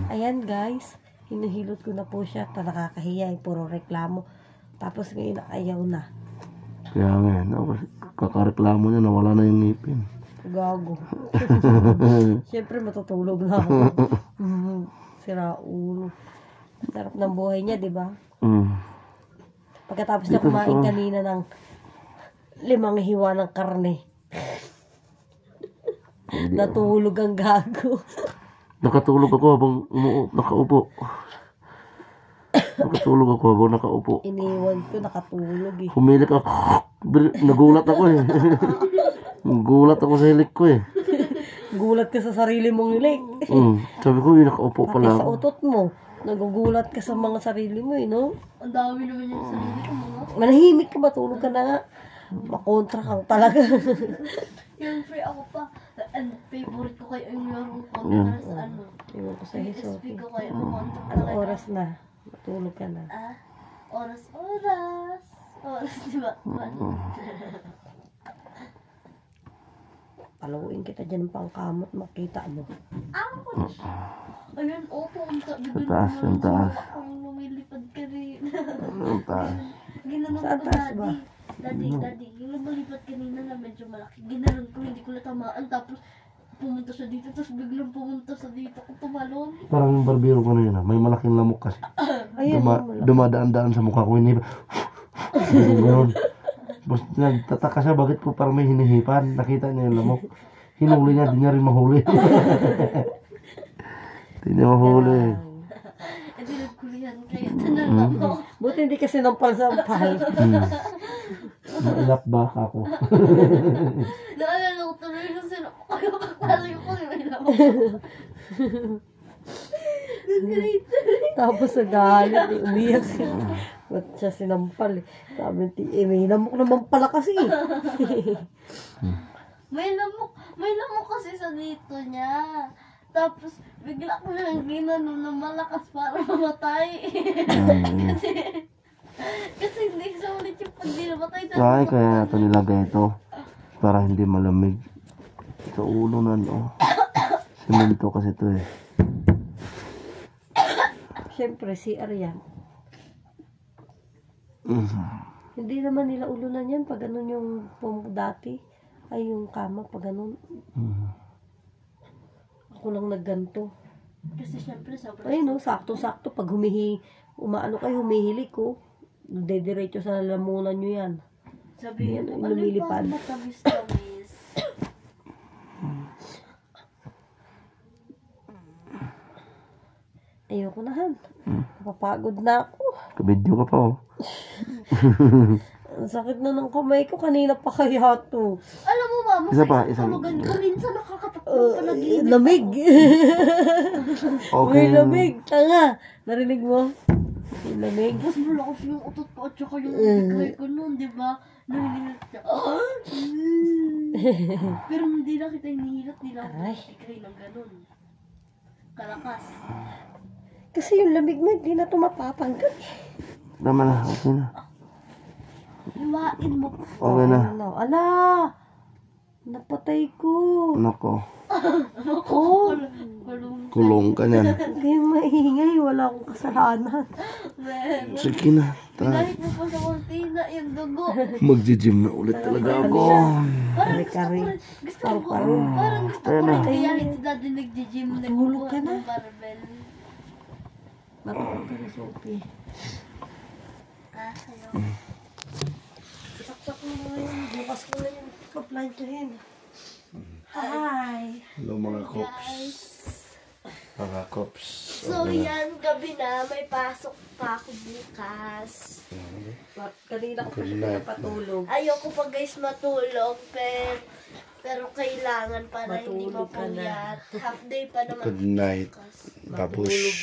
Ayan guys, hinahilot ko na po siya. Nakakahiya, puro reklamo. Tapos ngayon ayaw na. Kaya nga, kakareklamo niya, nawala na yung ngipin. Gago. Siyempre matutulog na ako. Sira ulo. Sarap ng buhay niya, di ba? Pagkatapos niya kumain kanina ng 5 hiwa ng karne. Natulog ang gago. Nakatulog ako habang nakaupo. Nakatulog ako habang nakaupo. Iniwan ko, nakatulog eh. Humilik ako. Nagulat ako eh. Nagulat ako sa hilik ko eh. Gulat ka sa sarili mong hilik. Sabi ko, nakaupo pala sa utot mo. Nagugulat ka sa mga sarili mo eh, no? Ang dami naman yung sarili ko, mga. Manahimik ka, matulog ka na nga. Makontra ka talaga. Yung free ako pa. And favorite ko kayo yung larong kontra sa ano. Iwan ko sa hiso. Speak ko kayo yung kontra Ano talaga. oras na? Matulog ka na. Oras. Oras, diba? Paluin kita dyan ng pangkamot, makita mo. Ayun, pumunta. Sa taas, sa taas. Akong lumilipad ka rin. Ang taas. Ginanong Saan ko, taas ba? Daddy. Yung lumilipad kanina na medyo malaki. Ginanon ko, hindi ko natamaan. Tapos, pumunta siya dito. Tapos biglang pumunta sa dito. Kung tumalon. Parang yung barbero ko na yun. May malaking lamok kasi. Ayun, Dumadaan-daan sa mukha ko. Gano'n. Tapos nagtataka siya, bakit ko parang may hinihipan. Nakita niya yung lamok. Hinuli niya, di niya rin mahuli. Di niya mahuli. Hindi nagkulihan kayo. Tanong ako. buti hindi kasi nampal-sampal. Mailap ba ako? Naalala ko tuloy nung kayo kakalayo ko. May lamang. Tapos sa galit, umiyak siya. Ba't siya sinampal eh. Sabi, may namok naman pala kasi eh. May lamok kasi sa dito niya. Tapos, bigla ko lang ginano na malakas para mamatay. kasi hindi sa ulit yung pag di namatay. Kaya ito nilagay ito. Para hindi malamig. Sa ulo na no. Semento kasi ito eh. Siyempre, si Aryan. Hindi naman nila ulunan yan pag ganun yung dati. Ay, yung kama pag ganun. Ako lang nagganto. Kasi syempre sobrang. Ay no, sakto-sakto. Pag humihili ko, dediretso sa lamunan nyo yan. Sabihin Yan, mo, lumilipad. matamis-tamis. Ayoko na han. Napapagod na ako. Kabidyo ka pa oh. Ang sakit na ng kamay ko. Kanina pa kaya to. Alam mo mama, Isa pa, sa isang- tulugan ko, minsan nakakatakot ka nag-iinit. Lamig. Okay. May lamig. Tanga. Narinig mo? May lamig. Tapos malakas yung utot ko at saka yung bigay ko noon, di ba? Nangingilit siya. Pero hindi na kita hinihilat, hindi lang Ay. bigay ng ganun. Kalakas. Kasi yung lamig mo, hindi na tumatapanggal. Tama na, okay na. Hiwain mo. Okay na. Ano? Ala! Napatay ko. Nako. Oh, Kulong ka niyan. huwag kayong maingay. Wala akong kasalanan. Man. Sige na. Pinahit mo pa sa kontina yung dugo. Mag-gym na ulit talaga ako. Parang Kari-kari. gusto ko. Paru-paro. Parang gusto ko rin kaya si daddy nag-gym. Matulog ka na. ng barbell. Matulog ka na, Sophie. Ayaw. Isaksak mo na yun. Bukas ko na yung paplantyahin. Hi! Hello mga kops. Mga kops. So yan, gabi na. May pasok pa ako bukas. Kanina ko pa Good siya night. pinapatulog. Ayoko pa guys matulog. Pero kailangan para hindi Matulog ka na. mapuyat. Half day pa naman. Good night, babush.